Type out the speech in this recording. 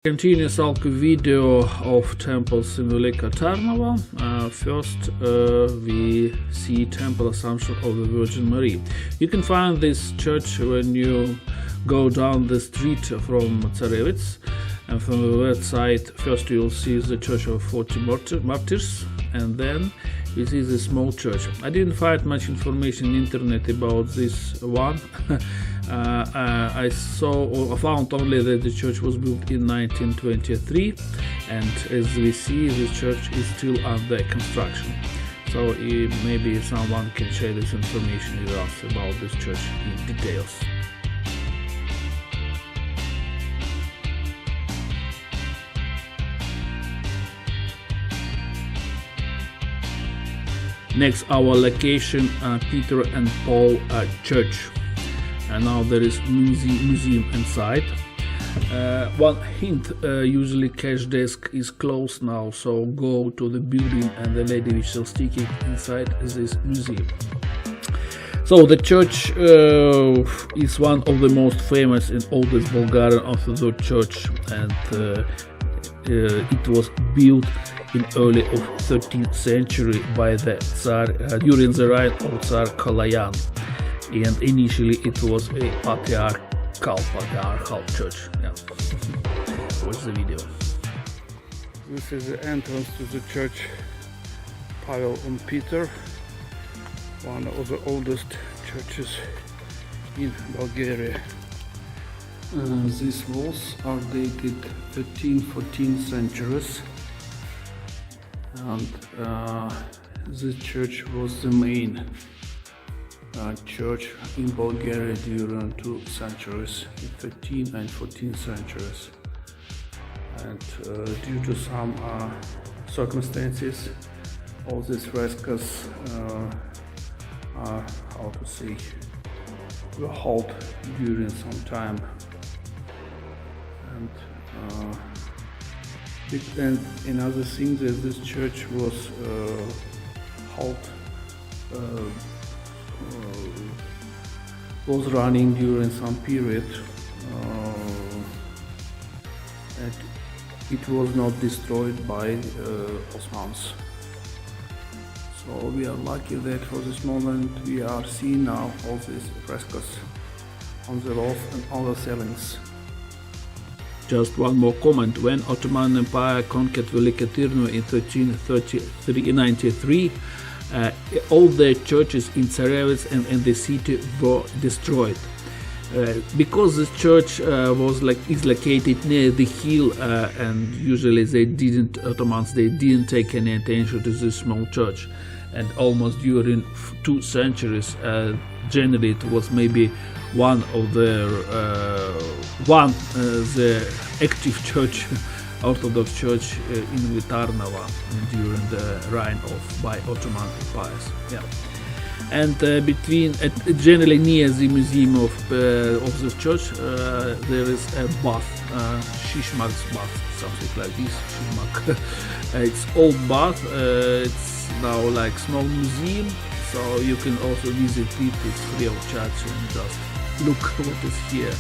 Continuous video of temples in Veliko Tarnovo. First we see Temple Assumption of the Virgin Mary. You can find this church when you go down the street from Tsarevets, and from the west side first you'll see the Church of 40 Martyrs, and then you see the small church. I didn't find much information on the internet about this one. I found only that the church was built in 1923, and as we see, the church is still under construction. So maybe someone can share this information with us about this church in details. Next, our location, Peter and Paul Church. And now there is museum inside. One hint, usually cash desk is closed now, so go to the building and the lady which is sticking inside this museum. So the church is one of the most famous and oldest Bulgarian Orthodox church, and it was built in early of 13th century by the Tsar during the reign of Tsar Kalayan. And initially it was a patriarchal church. Yeah. Watch the video. This is the entrance to the church Pavel and Peter, one of the oldest churches in Bulgaria. These walls are dated 13th-14th centuries, and this church was the main church in Bulgaria during 2 centuries, the 13th and 14th centuries. And due to some circumstances, all these frescoes are, were halt during some time. And another thing that this church was halt was running during some period, and it was not destroyed by Ottomans. So we are lucky that for this moment we are seeing now all these frescoes on the walls and on the ceilings. Just one more comment: when Ottoman Empire conquered Veliko Tarnovo in 1393, all the churches in Tsarevets and in the city were destroyed. Because this church is located near the hill, and usually Ottomans didn't take any attention to this small church, and almost during 2 centuries, generally it was maybe one of the active church, Orthodox Church in Tarnovo during the reign by Ottoman empires. Yeah, and generally near the museum of this church there is a bath, Shishman's bath, something like this. Shishman. It's old bath. It's now like small museum, so you can also visit it. It's free of charge and just look what is here.